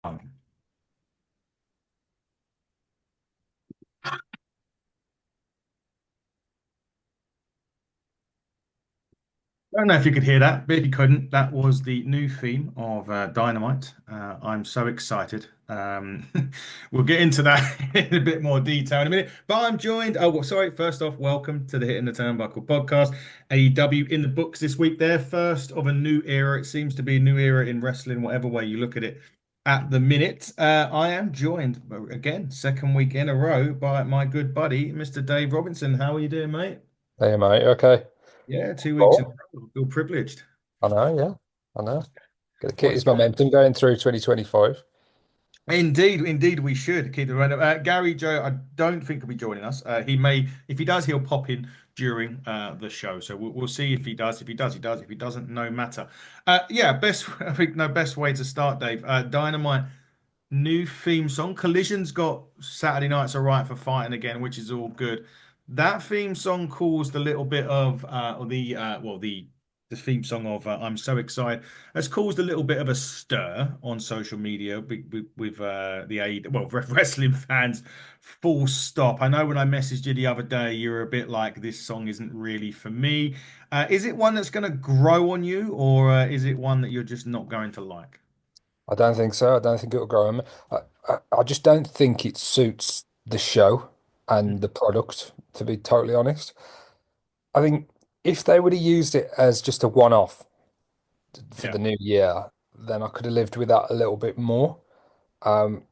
I don't know if you could hear that, but if you couldn't, that was the new theme of Dynamite. I'm so excited. We'll get into that in a bit more detail in a minute. But I'm joined. Oh, well, sorry. First off, welcome to the Hitting the Turnbuckle podcast. AEW in the books this week. They're first of a new era. It seems to be a new era in wrestling, whatever way you look at it. At the minute, I am joined again, second week in a row, by my good buddy, Mr. Dave Robinson. How are you doing, mate? Hey mate, okay. Yeah, 2 weeks in a Well, row. I feel privileged. I know, yeah, I know. Got to keep What's his momentum going through 2025. indeed, we should keep the run. Gary Joe, I don't think will be joining us. He may, if he does, he'll pop in during the show. So we'll see if he does. If he does, he does. If he doesn't, no matter. Yeah, best. I think no best way to start, Dave. Dynamite new theme song. Collision's got Saturday Night's Alright for fighting again, which is all good. That theme song caused a little bit of, or the theme song of I'm So Excited has caused a little bit of a stir on social media with the AEW, well, wrestling fans, full stop. I know when I messaged you the other day, you were a bit like, this song isn't really for me. Is it one that's going to grow on you, or is it one that you're just not going to like? I don't think so. I don't think it'll grow him. I just don't think it suits the show and the product, to be totally honest. I think if they would have used it as just a one-off for Yeah. the new year, then I could have lived with that a little bit more. Um,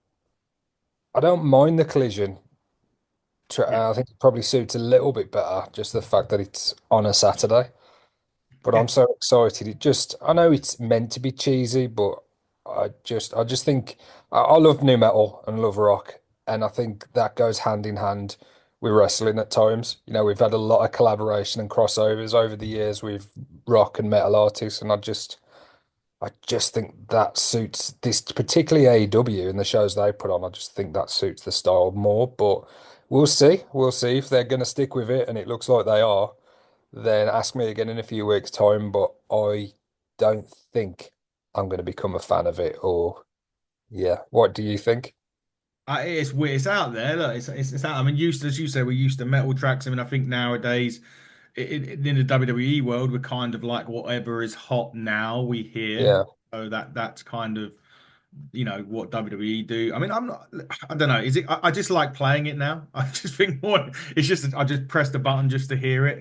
I don't mind the collision. Yeah. I think it probably suits a little bit better, just the fact that it's on a Saturday. But Yeah. I'm so excited. I know it's meant to be cheesy, but I just think I love new metal and love rock, and I think that goes hand in hand with wrestling at times. You know, we've had a lot of collaboration and crossovers over the years with rock and metal artists, and I just think that suits this, particularly AEW and the shows they put on. I just think that suits the style more, but we'll see. We'll see if they're going to stick with it, and it looks like they are. Then ask me again in a few weeks' time, but I don't think I'm going to become a fan of it. Or, yeah, what do you think? It's weird. It's out there. Look, it's out. I mean, used to, as you say, we're used to metal tracks. I mean, I think nowadays in the WWE world, we're kind of like whatever is hot now we hear. Yeah, So that's kind of what WWE do. I mean, I'm not. I don't know. Is it? I just like playing it now. I just think more. It's just I just press the button just to hear it.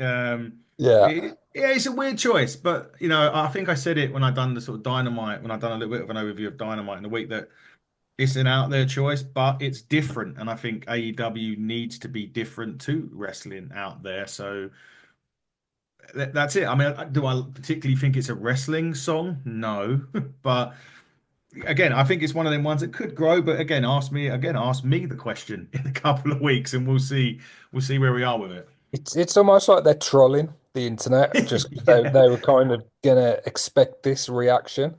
yeah. Yeah, it's a weird choice, but I think I said it when I done the sort of Dynamite when I done a little bit of an overview of Dynamite in the week that. It's an out there choice, but it's different. And I think AEW needs to be different to wrestling out there. So that's it. I mean, do I particularly think it's a wrestling song? No. But again, I think it's one of them ones that could grow. But ask me the question in a couple of weeks and we'll see where we are with it. It's almost like they're trolling the internet just 'cause they Yeah. were kind of gonna expect this reaction.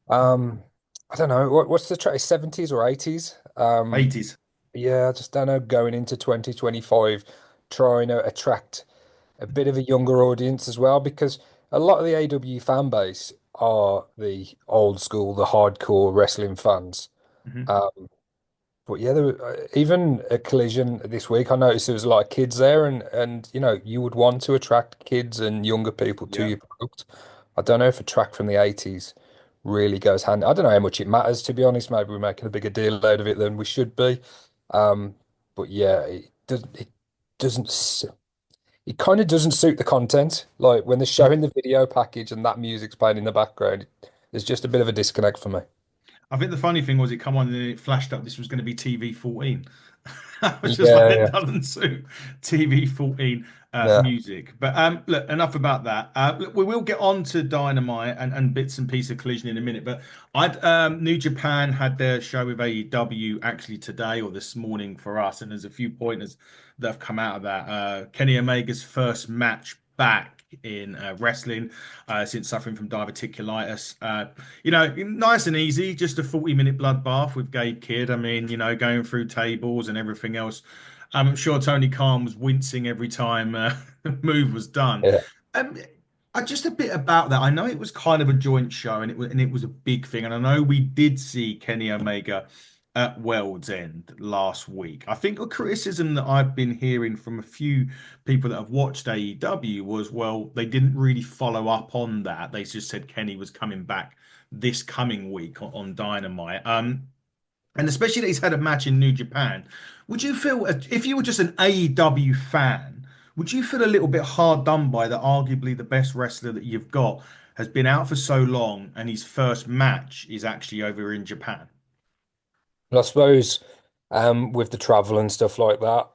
Um, I don't know what's the track, 70s or 80s? 80s. Yeah, I just don't know. Going into 2025, trying to attract a bit of a younger audience as well, because a lot of the AW fan base are the old school, the hardcore wrestling fans. Mhm. Um, but yeah, even a collision this week, I noticed there was a lot of kids there, and you would want to attract kids and younger people to Yeah. your product. I don't know if a track from the 80s really goes hand. I don't know how much it matters, to be honest. Maybe we're making a bigger deal out of it than we should be. Um, but yeah, doesn't. It kind of doesn't suit the content. Like when they're showing the video package and that music's playing in the background, there's just a bit of a disconnect for me. I think the funny thing was it come on and it flashed up this was going to be TV 14. I was just like, Yeah, that yeah, doesn't suit TV 14 yeah. music. But look, enough about that. Look, we will get on to Dynamite and bits and pieces of Collision in a minute. But I'd New Japan had their show with AEW actually today or this morning for us, and there's a few pointers that have come out of that. Kenny Omega's first match back in wrestling since suffering from diverticulitis. Nice and easy, just a 40-minute bloodbath with Gabe Kidd. I mean, going through tables and everything else. I'm sure Tony Khan was wincing every time the move was done. Yeah. Um, just a bit about that. I know it was kind of a joint show, and it was a big thing. And I know we did see Kenny Omega at World's End last week. I think a criticism that I've been hearing from a few people that have watched AEW was, well, they didn't really follow up on that. They just said Kenny was coming back this coming week on Dynamite. And especially that he's had a match in New Japan, would you feel, if you were just an AEW fan, would you feel a little bit hard done by that arguably the best wrestler that you've got has been out for so long and his first match is actually over in Japan? And I suppose with the travel and stuff like that,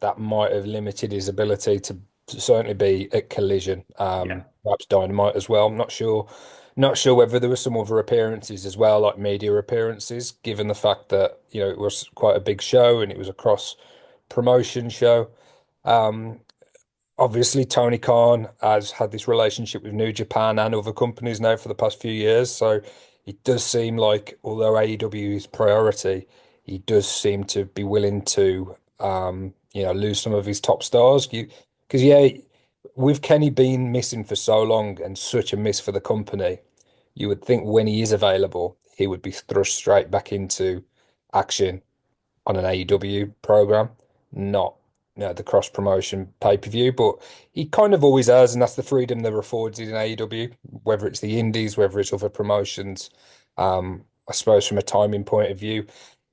that might have limited his ability to certainly be at Collision. Yeah. Perhaps Dynamite as well. I'm not sure. Not sure whether there were some other appearances as well, like media appearances, given the fact that, it was quite a big show and it was a cross promotion show. Um, Obviously, Tony Khan has had this relationship with New Japan and other companies now for the past few years. So it does seem like, although AEW is priority, he does seem to be willing to, lose some of his top stars. Because, yeah, with Kenny being missing for so long and such a miss for the company, you would think when he is available, he would be thrust straight back into action on an AEW program, not the cross promotion pay-per-view. But he kind of always has, and that's the freedom they're afforded in AEW, whether it's the indies, whether it's other promotions. I suppose from a timing point of view,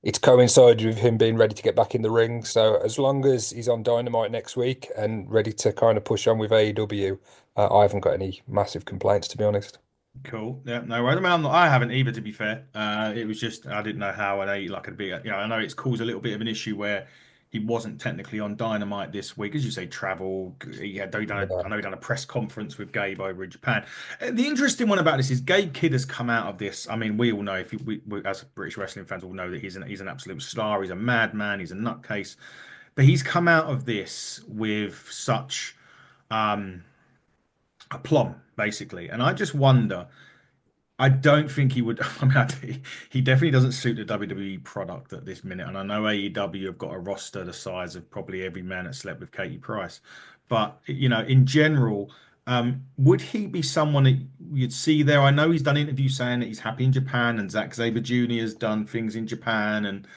it's coincided with him being ready to get back in the ring. So as long as he's on Dynamite next week and ready to kind of push on with AEW, I haven't got any massive complaints, to be honest. Cool. Yeah, no worries. I mean, I haven't either, to be fair. It was just I didn't know how an A like could be. I know it's caused a little bit of an issue where he wasn't technically on Dynamite this week, as you say, travel. I Yeah. know he done a press conference with Gabe over in Japan. The interesting one about this is Gabe Kidd has come out of this. I mean, we all know if we as British wrestling fans all know that he's an absolute star. He's a madman. He's a nutcase. But he's come out of this with such um, aplomb, basically, and I just wonder. I don't think he would. I mean, he definitely doesn't suit the WWE product at this minute. And I know AEW have got a roster the size of probably every man that slept with Katie Price. But, in general, would he be someone that you'd see there? I know he's done interviews saying that he's happy in Japan, and Zack Sabre Jr. has done things in Japan. And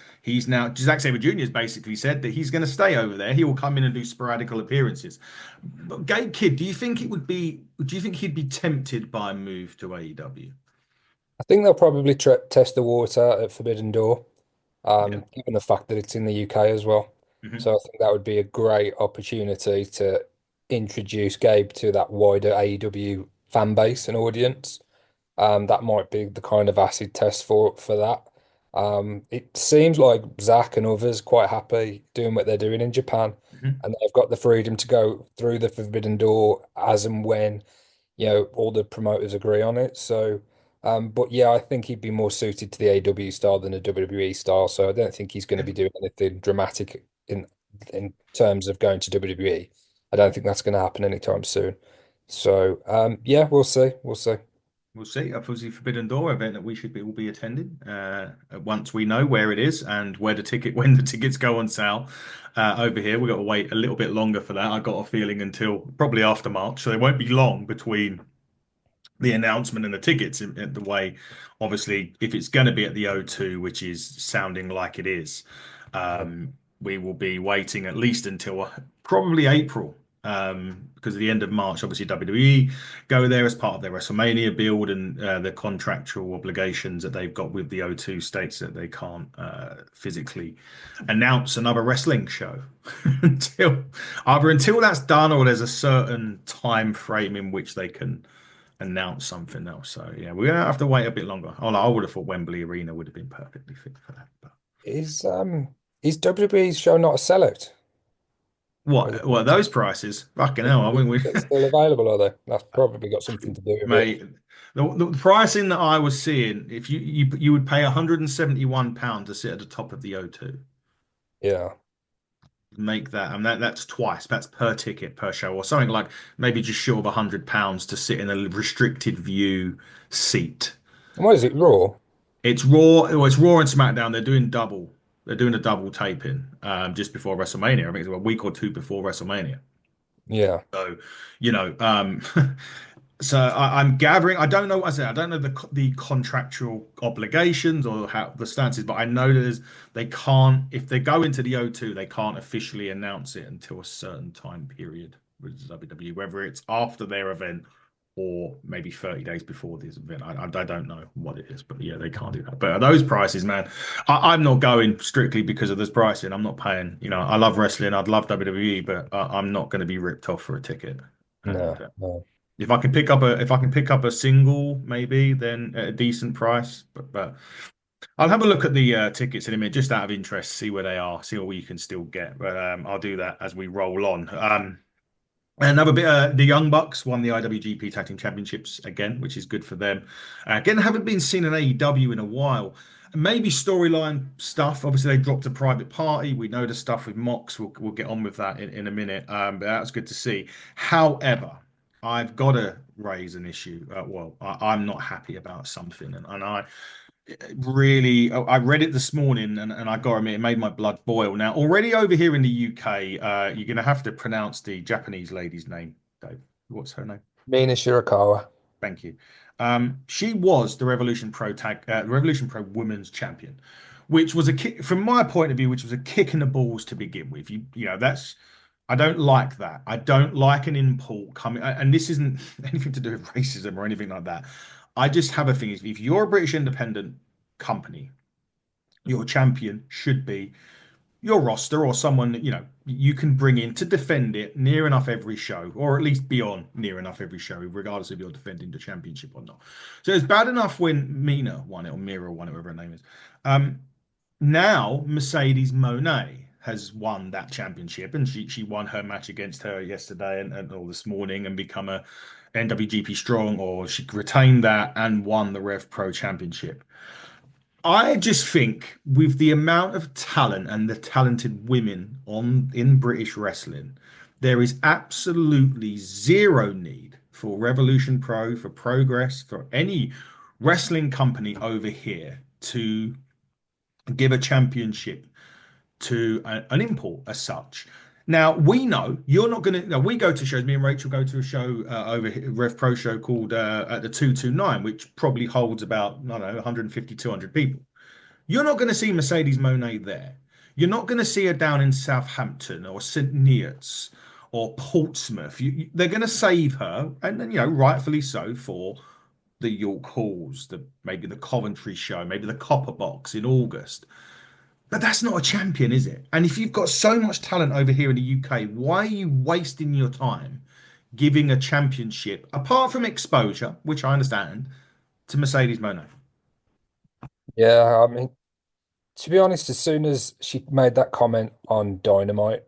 Zack Sabre Jr. has basically said that he's going to stay over there. He will come in and do sporadical appearances. But Gabe Kidd, do you think he'd be tempted by a move to AEW? I think they'll probably test the water at Forbidden Door, Yeah. given the fact that it's in the UK as well. Mhm. So I think that would be a great opportunity to introduce Gabe to that wider AEW fan base and audience. That might be the kind of acid test for that. It seems like Zach and others quite happy doing what they're doing in Japan, Mhm. and they've got the freedom to go through the Forbidden Door as and when all the promoters agree on it. So, but yeah, I think he'd be more suited to the AW style than the WWE style. So I don't think he's going to be doing anything dramatic in terms of going to WWE. I don't think that's going to happen anytime soon. So, yeah, we'll see. We'll see. We'll see. Obviously, Forbidden Door event that we should be all be attending. Once we know where it is and when the tickets go on sale. Over here, we've got to wait a little bit longer for that. I got a feeling until probably after March, so it won't be long between the announcement and the tickets in the way, obviously, if it's going to be at the O2, which is sounding like it is, we will be waiting at least until probably April. Because at the end of March, obviously WWE go there as part of their WrestleMania build and the contractual obligations that they've got with the O2 states that they can't physically announce another wrestling show until until that's done or there's a certain time frame in which they can announce something else. So yeah, we're gonna have to wait a bit longer. Oh, I would have thought Wembley Arena would have been perfectly fit for that. But Is WWE's show not a sellout? Or is what are those prices? Fucking hell! I mean, we it still available, are they? That's probably got something to do with it. mate. The pricing that I was seeing, if you would pay £171 to sit at the top of the O2, Yeah. make that, and that's twice. That's per ticket per show, or something like maybe just short of £100 to sit in a restricted view seat. And what is it, Raw? It's Raw. Well, it's Raw and SmackDown. They're doing double. They're doing a double taping just before WrestleMania. I think it's a week or two before WrestleMania. Yeah. So, you know, so I'm gathering. I don't know. I say I don't know the contractual obligations or how the stances, but I know that they can't if they go into the O2, they can't officially announce it until a certain time period with WWE, whether it's after their event or maybe 30 days before this event. I don't know what it is, but yeah, they can't do that. But at those prices, man, I'm not going strictly because of this pricing. I'm not paying. You know, I love wrestling. I'd love WWE, but I'm not going to be ripped off for a ticket. And No, no. if I can pick up a single, maybe then at a decent price. But I'll have a look at the tickets in a minute, just out of interest, see where they are, see what you can still get. But I'll do that as we roll on. Another bit, the Young Bucks won the IWGP Tag Team Championships again, which is good for them. Again, haven't been seen in AEW in a while. Maybe storyline stuff. Obviously, they dropped a private party. We know the stuff with Mox. We'll get on with that in a minute. But that's good to see. However, I've got to raise an issue. I'm not happy about something, and I really I read it this morning and I gotta admit it made my blood boil. Now, already over here in the UK, you're gonna have to pronounce the Japanese lady's name, Dave. What's her name? Mina Shirakawa. Thank you. She was the Revolution Pro Women's Champion, which was a kick from my point of view, which was a kick in the balls to begin with. You know, that's I don't like that. I don't like an import coming, and this isn't anything to do with racism or anything like that. I just have a thing is if you're a British independent company, your champion should be your roster or someone that, you know, you can bring in to defend it near enough every show, or at least be on near enough every show, regardless if you're defending the championship or not. So it's bad enough when Mina won it or Mira won it, whatever her name is. Um, Now Mercedes Moné has won that championship, and she won her match against her yesterday and or this morning and become a NWGP Strong, or she retained that and won the Rev Pro Championship. I just think with the amount of talent and the talented women on in British wrestling, there is absolutely zero need for Revolution Pro, for Progress, for any wrestling company over here to give a championship to an import as such. Now we know you're not going to. No, we go to shows. Me and Rachel go to a show over here, Rev Pro show called at the 229, which probably holds about I don't know 150, 200 people. You're not going to see Mercedes Monet there. You're not going to see her down in Southampton or St Neots or Portsmouth. They're going to save her, and you know, rightfully so, for the York Halls, the maybe the Coventry show, maybe the Copper Box in August. But that's not a champion, is it? And if you've got so much talent over here in the UK, why are you wasting your time giving a championship, apart from exposure, which I understand, to Mercedes Monet? Yeah, I mean, to be honest, as soon as she made that comment on Dynamite,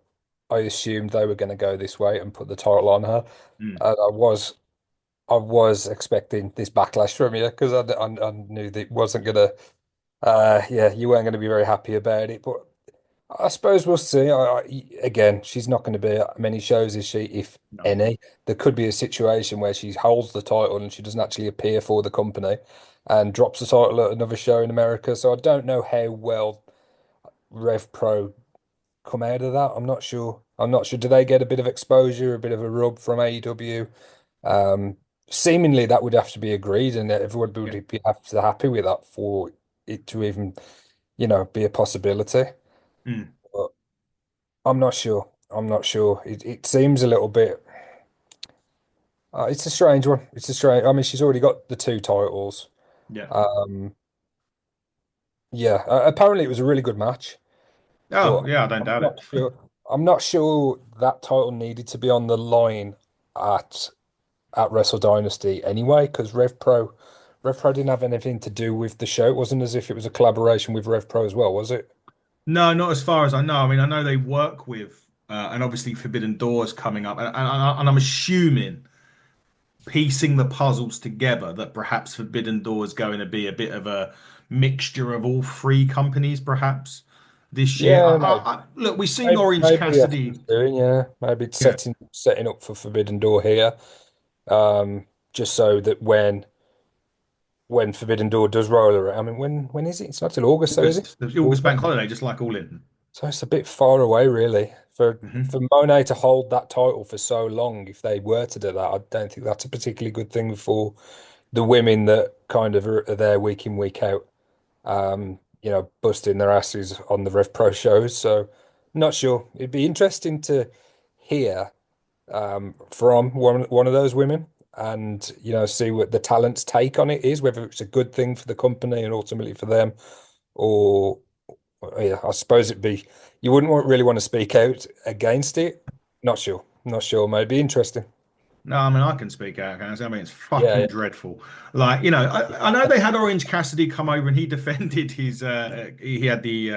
I assumed they were going to go this way and put the title on her. Mm, And I was expecting this backlash from you because I knew that it wasn't going to, yeah, you weren't going to be very happy about it. But I suppose we'll see. Again, she's not going to be at many shows, is she? If no. any, there could be a situation where she holds the title and she doesn't actually appear for the company and drops the title at another show in America. So I don't know how well Rev Pro come out of that. I'm not sure. I'm not sure. Do they get a bit of exposure, a bit of a rub from AEW? Um, Seemingly that would have to be agreed, and everyone Yeah. would be have to happy with that for it to even, be a possibility. Mm, But I'm not sure. I'm not sure. It seems a little bit. It's a strange one. It's a strange. I mean, she's already got the two titles. yeah. Um, yeah. Apparently, it was a really good match, Oh, but yeah, I don't I'm doubt not it. sure. I'm not sure that title needed to be on the line at at Wrestle Dynasty anyway, because Rev Pro didn't have anything to do with the show. It wasn't as if it was a collaboration with Rev Pro as well, was it? No, not as far as I know. I mean, I know they work with, and obviously Forbidden Doors coming up, and I'm assuming piecing the puzzles together that perhaps Forbidden Doors going to be a bit of a mixture of all three companies, perhaps this year. Yeah, maybe. Look, we've seen Orange Maybe that's what Cassidy. it's doing. Yeah, maybe it's Yeah, setting up for Forbidden Door here, just so that when Forbidden Door does roll around, I mean, when is it? It's not till August, though, is it? August, the August bank August. holiday, just like all in. So it's a bit far away, really, for Hmm. Monet to hold that title for so long. If they were to do that, I don't think that's a particularly good thing for the women that kind of are there week in, week out, busting their asses on the Rev Pro shows. So, not sure. It'd be interesting to hear from one of those women and see what the talent's take on it is, whether it's a good thing for the company and ultimately for them, or yeah, I suppose it'd be you wouldn't really want to speak out against it. Not sure. Not sure. Maybe interesting. No, I mean I can speak out. I mean it's Yeah, fucking yeah. dreadful. Like I know they had Orange Cassidy come over and he defended his. He had the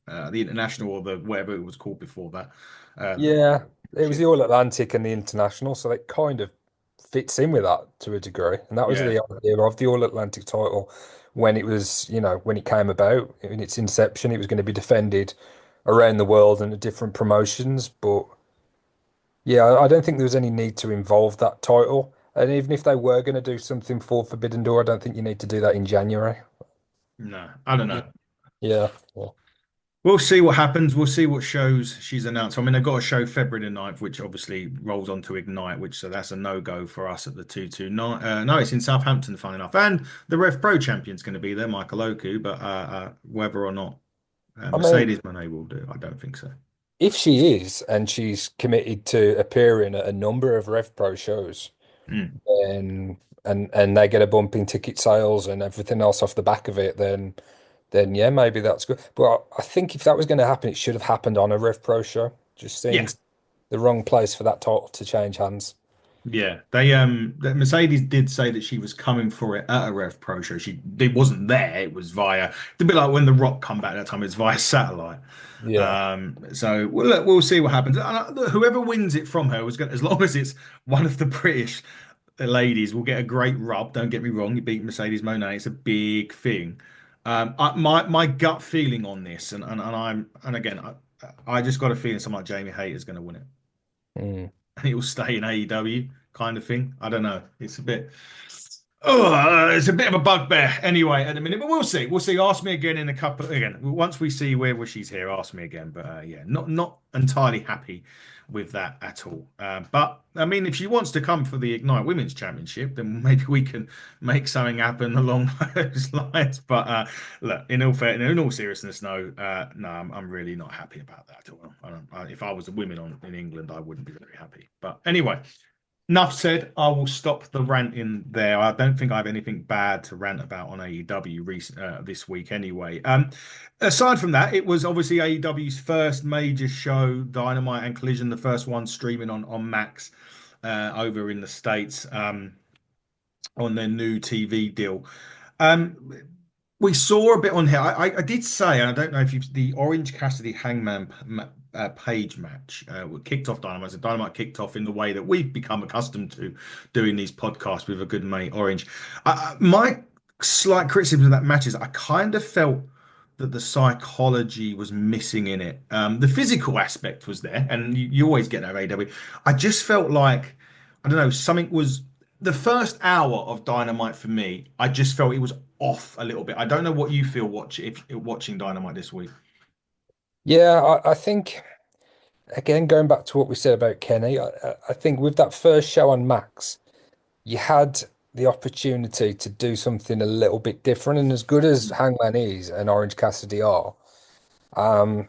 international or the whatever it was called before that. Yeah, it was the Shit. All Atlantic and the International, so it kind of fits in with that to a degree. And that was Yeah. the idea of the All Atlantic title when it was, when it came about in its inception, it was going to be defended around the world and at different promotions. But yeah, I don't think there was any need to involve that title. And even if they were going to do something for Forbidden Door, I don't think you need to do that in January. No, I don't Yeah. know. Yeah. Yeah. We'll see what happens. We'll see what shows she's announced. I mean, they've got a show February the 9th, which obviously rolls on to Ignite, so that's a no-go for us at the 229. No, it's in Southampton, fun enough. And the Rev Pro champion's going to be there, Michael Oku, but whether or not I mean, Mercedes Moné will do, I don't think so. if she is and she's committed to appearing at a number of Rev Pro shows, Mm. then and they get a bump in ticket sales and everything else off the back of it, then yeah, maybe that's good. But I think if that was going to happen, it should have happened on a Rev Pro show. Just Yeah, seems the wrong place for that title to change hands. yeah. The Mercedes did say that she was coming for it at a Rev Pro show. It wasn't there. It was via, a bit like when The Rock come back that time. It's via satellite. Yeah. So look, we'll see what happens. Whoever wins it from her was going, as long as it's one of the British ladies, will get a great rub. Don't get me wrong, you beat Mercedes Moné, it's a big thing. My gut feeling on this, and again, I just got a feeling someone like Jamie Hayter's going to win it, Mm. and it will stay in AEW kind of thing. I don't know. It's a bit of a bugbear anyway at the minute, but we'll see. We'll see. Ask me again in a couple. Again, once we see where she's here, ask me again. But yeah, not entirely happy with that at all. But I mean, if she wants to come for the Ignite Women's Championship, then maybe we can make something happen along those lines. But look, in all seriousness, no, I'm really not happy about that at all. If I was a women in England, I wouldn't be very happy. But anyway. Enough said. I will stop the ranting there. I don't think I have anything bad to rant about on AEW this week anyway. Aside from that, it was obviously AEW's first major show, Dynamite and Collision, the first one streaming on Max over in the States on their new TV deal. Um, we saw a bit on here. I did say, and I don't know if you've the Orange Cassidy Hangman Page match kicked off Dynamite. So Dynamite kicked off in the way that we've become accustomed to doing these podcasts with a good mate Orange. My slight criticism of that match is I kind of felt that the psychology was missing in it. The physical aspect was there, and you always get that at AEW. I just felt like I don't know something was the first hour of Dynamite for me. I just felt it was off a little bit. I don't know what you feel if watching Dynamite this week. Yeah, I think again going back to what we said about Kenny, I think with that first show on Max, you had the opportunity to do something a little bit different. And as good as Hangman is and Orange Cassidy are, um,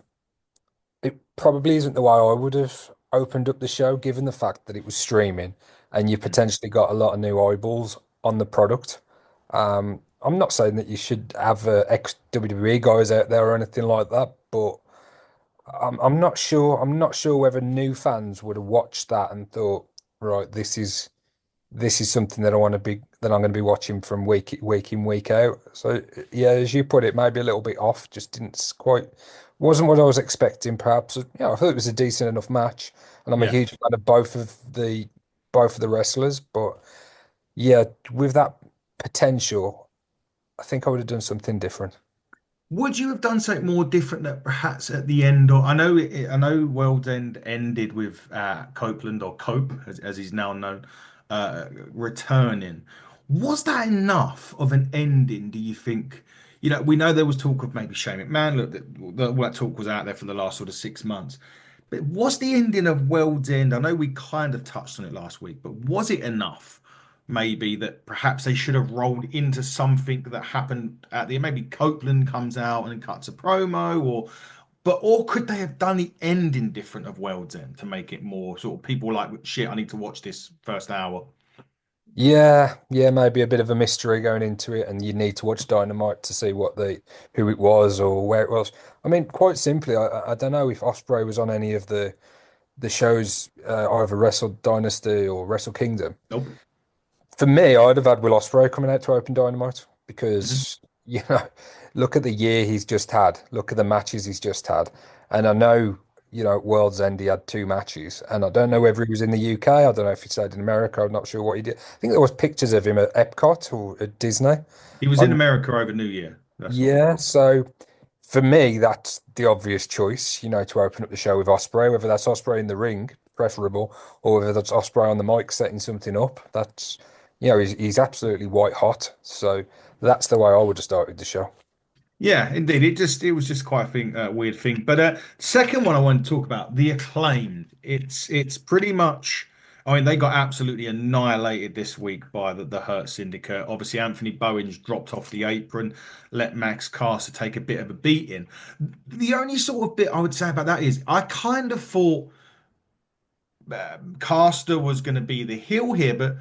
it probably isn't the way I would have opened up the show, given the fact that it was streaming and you potentially got a lot of new eyeballs on the product. I'm not saying that you should have ex-WWE guys out there or anything like that, but I'm not sure. I'm not sure whether new fans would have watched that and thought, right, this is something that I'm going to be watching from week in, week out. So yeah, as you put it, maybe a little bit off, just didn't quite wasn't what I was expecting, perhaps. I thought it was a decent enough match, and I'm a Yeah. huge fan of both of the wrestlers, but yeah, with that potential, I think I would have done something different. Would you have done something more different that perhaps at the end, or I know World's End ended with Copeland or Cope, as he's now known, returning. Was that enough of an ending, do you think? we know there was talk of maybe Shane McMahon. Look, all that talk was out there for the last sort of 6 months. But was the ending of World's End? I know we kind of touched on it last week, but was it enough? Maybe that perhaps they should have rolled into something that happened at the maybe Copeland comes out and cuts a promo, or could they have done the ending different of World's End to make it more sort of people like shit? I need to watch this first hour. Yeah, yeah, maybe a bit of a mystery going into it, and you need to watch Dynamite to see who it was or where it was. I mean, quite simply, I don't know if Osprey was on any of the shows, either Wrestle Dynasty or Wrestle Kingdom. Nope. For me, I'd have had Will Ospreay coming out to open Dynamite Mhm. because, you know, look at the year he's just had, look at the matches he's just had. And I know, at World's End he had two matches. And I don't know whether he was in the UK. I don't know if he stayed in America. I'm not sure what he did. I think there was pictures of him at Epcot or at Disney. He was in On America over New Year. That's right. Yeah, so for me, that's the obvious choice, to open up the show with Osprey, whether that's Osprey in the ring, preferable, or whether that's Osprey on the mic setting something up. That's, he's absolutely white hot. So that's the way I would have started the show. Yeah, indeed. It was just quite a weird thing. But second one I want to talk about, the acclaimed. It's pretty much. I mean, they got absolutely annihilated this week by the Hurt Syndicate. Obviously, Anthony Bowens dropped off the apron, let Max Caster take a bit of a beating. The only sort of bit I would say about that is I kind of thought Caster was going to be the heel here, but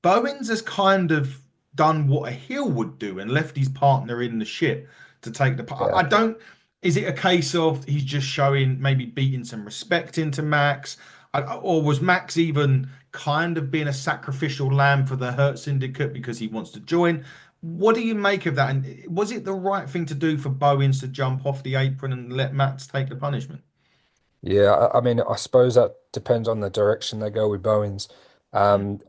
Bowens has kind of done what a heel would do and left his partner in the shit to take the part. Yeah. I don't. Is it a case of he's just showing maybe beating some respect into Max, or was Max even kind of being a sacrificial lamb for the Hurt Syndicate because he wants to join? What do you make of that? And was it the right thing to do for Bowens to jump off the apron and let Max take the punishment? Yeah, I mean, I suppose that depends on the direction they go with Bowens. Mm. Um,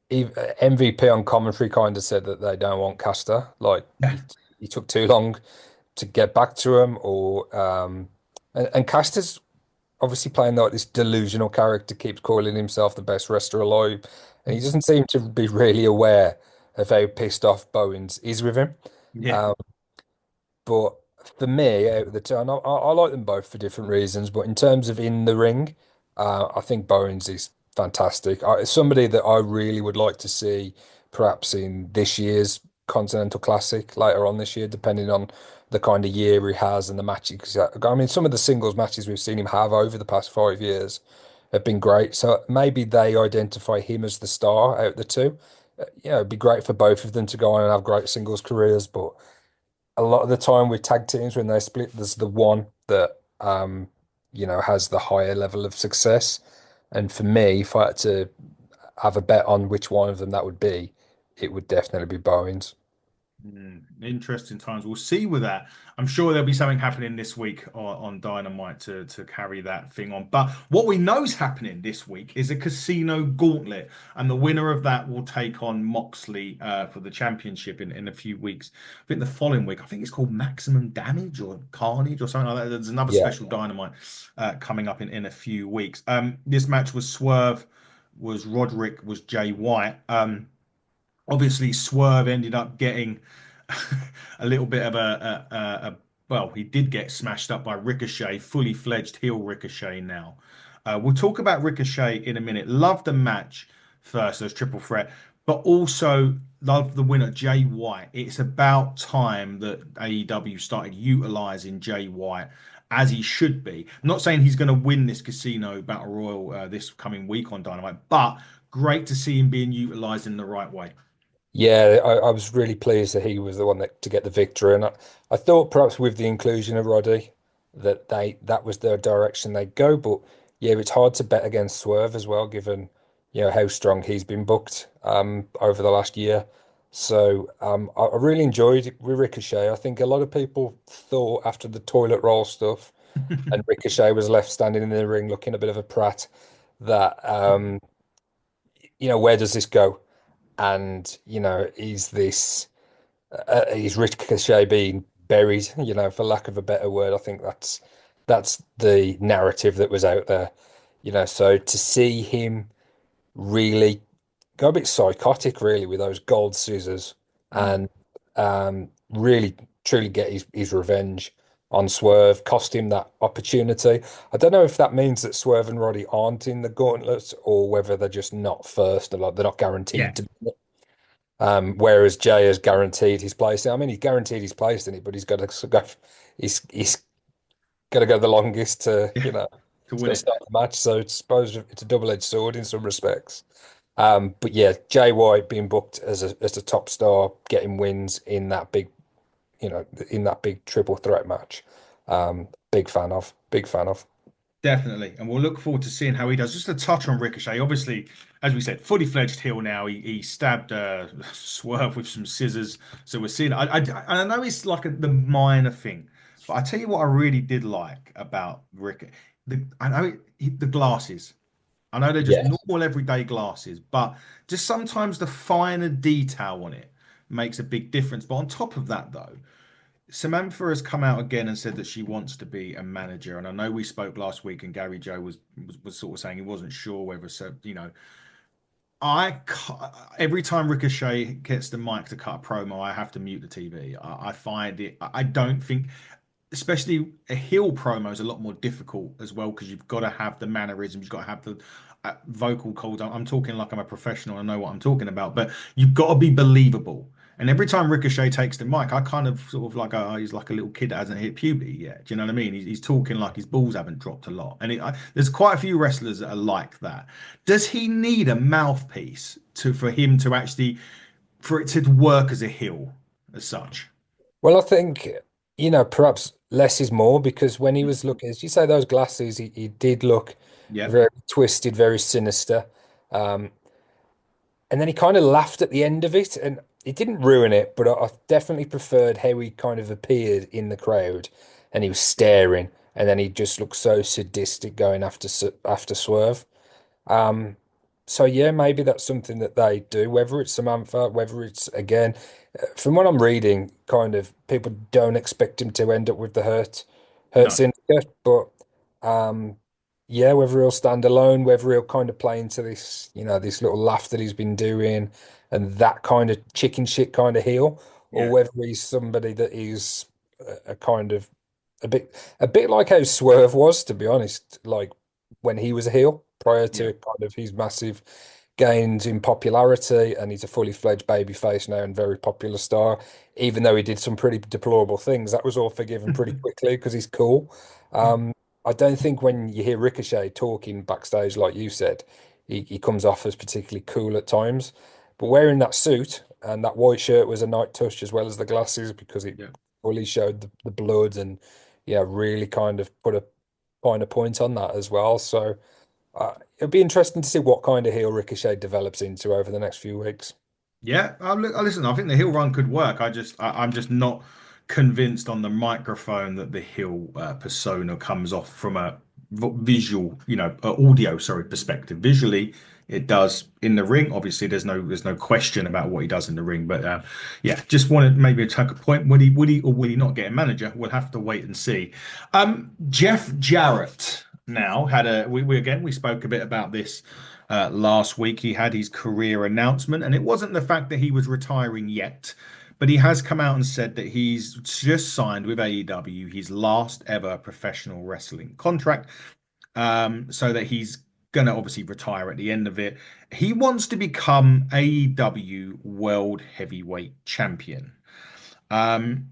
MVP on commentary kind of said that they don't want Caster. Like Yeah. he took too long to get back to him, or and Caster's obviously playing like this delusional character, keeps calling himself the best wrestler alive, and he doesn't seem to be really aware of how pissed off Bowens is with him. Yeah. Um, but for me, out of the two, and I like them both for different reasons. But in terms of in the ring, I think Bowens is fantastic. It's somebody that I really would like to see, perhaps in this year's Continental Classic later on this year, depending on the kind of year he has and the matches. 'Cause, I mean, some of the singles matches we've seen him have over the past 5 years have been great. So maybe they identify him as the star out of the two. It'd be great for both of them to go on and have great singles careers, but a lot of the time with tag teams when they split, there's the one that has the higher level of success. And for me, if I had to have a bet on which one of them that would be, it would definitely be Bowens. Interesting times. We'll see with that. I'm sure there'll be something happening this week on Dynamite to carry that thing on. But what we know is happening this week is a casino gauntlet, and the winner of that will take on Moxley for the championship in a few weeks. I think the following week, I think it's called Maximum Damage or Carnage or something like that. There's another Yeah. special Dynamite coming up in a few weeks. This match was Swerve, was Roderick, was Jay White. Obviously Swerve ended up getting a little bit of well, he did get smashed up by Ricochet, fully fledged heel Ricochet now. We'll talk about Ricochet in a minute. Love the match first, those triple threat, but also love the winner, Jay White. It's about time that AEW started utilizing Jay White as he should be. I'm not saying he's going to win this Casino Battle Royal this coming week on Dynamite, but great to see him being utilized in the right way. Yeah, I was really pleased that he was the one to get the victory. And I thought perhaps with the inclusion of Roddy that that was the direction they'd go. But yeah, it's hard to bet against Swerve as well, given how strong he's been booked over the last year. So I really enjoyed it with Ricochet. I think a lot of people thought after the toilet roll stuff and Ricochet was left standing in the ring looking a bit of a prat that where does this go? And is Ricochet being buried, for lack of a better word. I think that's the narrative that was out there, so to see him really go a bit psychotic really with those gold scissors Mm. and really truly get his revenge on Swerve, cost him that opportunity. I don't know if that means that Swerve and Roddy aren't in the gauntlet or whether they're just not first, or like they're not Yeah, guaranteed to be. Whereas Jay has guaranteed his place. I mean, he's guaranteed his place in it, but he's got to go. He's got to go the longest to, yeah, to he's win got to it. start the match. So I suppose it's a double-edged sword in some respects. But yeah, Jay White being booked as a top star, getting wins in that big, in that big triple threat match. Big fan of. Big fan of. Definitely, and we'll look forward to seeing how he does. Just a touch on Ricochet. Obviously, as we said, fully fledged heel now. He stabbed Swerve with some scissors, so we're seeing. I know it's like the minor thing, but I tell you what, I really did like about Rick. I know the glasses. I know they're just Yeah. normal everyday glasses, but just sometimes the finer detail on it makes a big difference. But on top of that, though. Samantha has come out again and said that she wants to be a manager. And I know we spoke last week, and Gary Joe was sort of saying he wasn't sure whether so. Every time Ricochet gets the mic to cut a promo, I have to mute the TV. I find it. I don't think, especially a heel promo, is a lot more difficult as well because you've got to have the mannerisms, you've got to have the vocal cords. I'm talking like I'm a professional. I know what I'm talking about, but you've got to be believable. And every time Ricochet takes the mic, I kind of sort of like, oh, he's like a little kid that hasn't hit puberty yet. Do you know what I mean? He's talking like his balls haven't dropped a lot. And there's quite a few wrestlers that are like that. Does he need a mouthpiece for him to actually for it to work as a heel as such? Well, I think, perhaps less is more because when he was looking, as you say, those glasses, he did look Yep. very twisted, very sinister. Um, and then he kind of laughed at the end of it, and it didn't ruin it, but I definitely preferred how he kind of appeared in the crowd, and he was staring, and then he just looked so sadistic going after Swerve. Um, so yeah, maybe that's something that they do, whether it's Samantha, whether it's again, from what I'm reading, kind of people don't expect him to end up with the hurt No. syndicate, but um, yeah, whether he'll stand alone, whether he'll kind of play into this, this little laugh that he's been doing and that kind of chicken shit kind of heel, or Yeah. whether he's somebody that is a kind of a bit like how Swerve was, to be honest, like when he was a heel prior Yeah. to kind of his massive gains in popularity, and he's a fully fledged babyface now and very popular star. Even though he did some pretty deplorable things, that was all forgiven pretty quickly because he's cool. I don't think when you hear Ricochet talking backstage, like you said, he comes off as particularly cool at times. But wearing that suit and that white shirt was a nice touch as well as the glasses because it Yeah. fully showed the blood and yeah, really kind of put a finer point on that as well. So it'll be interesting to see what kind of heel Ricochet develops into over the next few weeks. Yeah, listen. I think the hill run could work. I'm just not convinced on the microphone that the hill persona comes off from a visual, audio, sorry, perspective. Visually, it does in the ring. Obviously, there's no question about what he does in the ring. But yeah, just wanted maybe to take a point. Would he or will he not get a manager? We'll have to wait and see. Jeff Jarrett now had we spoke a bit about this last week. He had his career announcement, and it wasn't the fact that he was retiring yet, but he has come out and said that he's just signed with AEW his last ever professional wrestling contract, so that he's going to obviously retire at the end of it. He wants to become AEW World Heavyweight Champion. Um,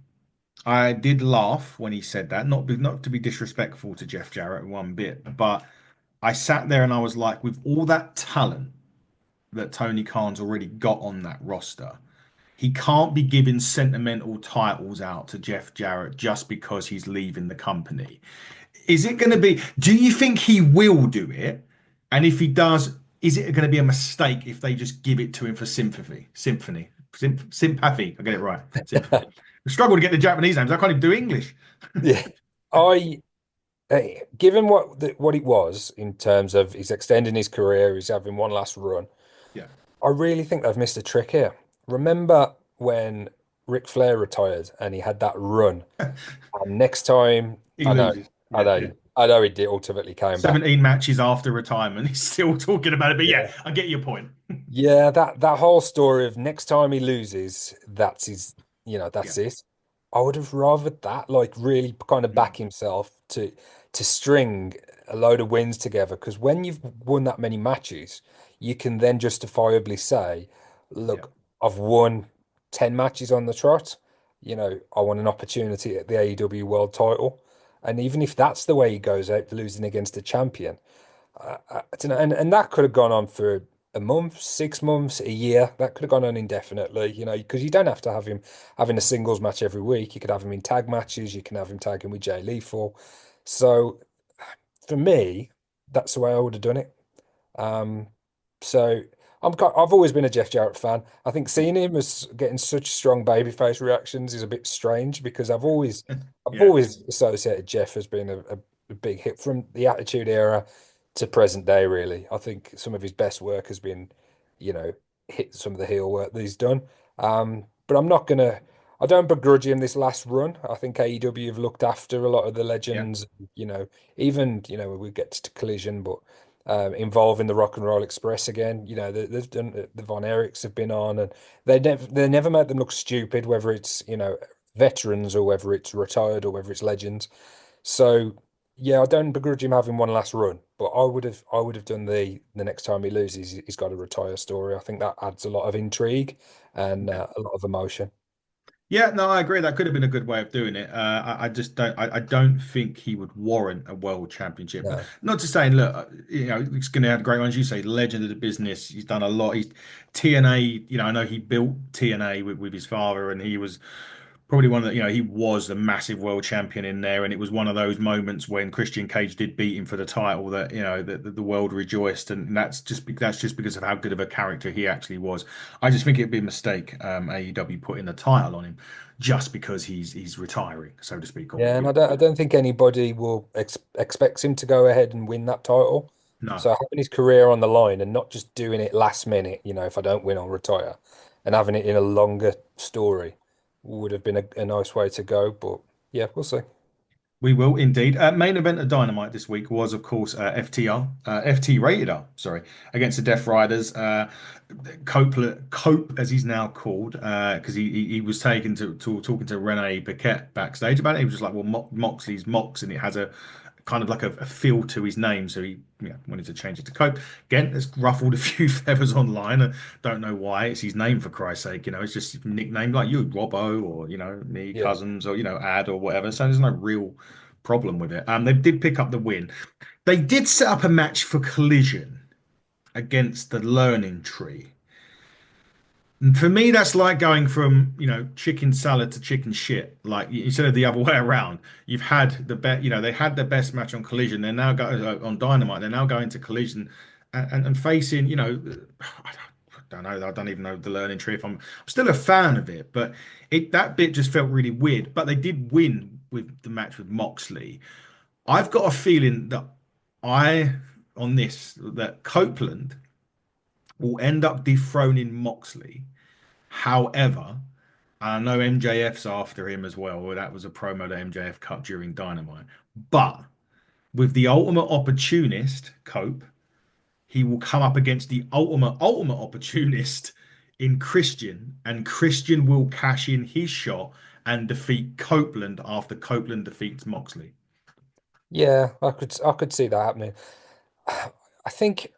I did laugh when he said that, not to be disrespectful to Jeff Jarrett one bit, but I sat there and I was like, with all that talent that Tony Khan's already got on that roster, he can't be giving sentimental titles out to Jeff Jarrett just because he's leaving the company. Is it going to be, do you think he will do it? And if he does, is it going to be a mistake if they just give it to him for sympathy? I get it right. Sympathy. I struggle to get the Japanese names. I can't even do English. Yeah. I Given what it was in terms of he's extending his career, he's having one last run. Yeah. I really think they've missed a trick here. Remember when Ric Flair retired and he had that run, and next time, He loses. I Yeah, know, yeah. I know he did ultimately came back. 17 matches after retirement. He's still talking about it. But yeah, Yeah. I get your point. Yeah, that whole story of next time he loses, that's his, Yeah. that's it. I would have rather that, like really kind of Mm. back himself to string a load of wins together. Because when you've won that many matches, you can then justifiably say, Yeah, "Look, I've won 10 matches on the trot. I want an opportunity at the AEW World Title." And even if that's the way he goes out, losing against a champion, I don't know, and that could have gone on for a month, 6 months, a year. That could have gone on indefinitely, because you don't have to have him having a singles match every week. You could have him in tag matches. You can have him tagging with Jay Lethal. So for me, that's the way I would have done it. Um, so I've always been a Jeff Jarrett fan. I think seeing him as getting such strong babyface reactions is a bit strange because I've yeah, always associated Jeff as being a big hit from the Attitude Era to present day, really. I think some of his best work has been, you know, hit some of the heel work that he's done. But I don't begrudge him this last run. I think AEW have looked after a lot of the yeah. legends, even, we get to Collision, but involving the Rock and Roll Express again. They've done the Von Erichs have been on, and they never make them look stupid, whether it's veterans or whether it's retired or whether it's legends. So yeah, I don't begrudge him having one last run, but I would have done the next time he loses, he's got a retire story. I think that adds a lot of intrigue and Okay. a lot of emotion. Yeah, no, I agree. That could have been a good way of doing it. I just don't. I don't think he would warrant a world championship. But No. not to say, look, he's going to have great ones. You say, legend of the business. He's done a lot. He's TNA. I know he built TNA with his father, and he was probably one of the. He was the massive world champion in there, and it was one of those moments when Christian Cage did beat him for the title that the world rejoiced, and that's just because of how good of a character he actually was. I just think it'd be a mistake, AEW putting the title on him just because he's retiring, so to speak, or Yeah, and I don't think anybody will expects him to go ahead and win that title. no. So having his career on the line and not just doing it last minute, if I don't win, I'll retire, and having it in a longer story would have been a nice way to go. But yeah, we'll see. We will indeed. Main event of Dynamite this week was, of course, FT Rated R, sorry, against the Death Riders. Cope, as he's now called, because he was taken to talking to Renee Paquette backstage about it. He was just like, well, Moxley's Mox, and it has a kind of like a feel to his name, so he wanted to change it to Cope. Again, it's ruffled a few feathers online. I don't know why. It's his name, for Christ's sake. It's just his nickname, like you, Robbo, or me, Yeah. Cousins, or Ad, or whatever. So there's no real problem with it. They did pick up the win. They did set up a match for Collision against the Learning Tree. And for me, that's like going from, chicken salad to chicken shit. Like instead of the other way around, you've had the best, they had the best match on Collision. They're now going on Dynamite. They're now going to Collision and facing, I don't know. I don't even know the Learning Tree. I'm still a fan of it, but that bit just felt really weird. But they did win with the match with Moxley. I've got a feeling that I on this that Copeland will end up dethroning Moxley. However, I know MJF's after him as well. Well, that was a promo that MJF cut during Dynamite. But with the ultimate opportunist, Cope, he will come up against the ultimate opportunist in Christian, and Christian will cash in his shot and defeat Copeland after Copeland defeats Moxley. Yeah, I could see that happening. I think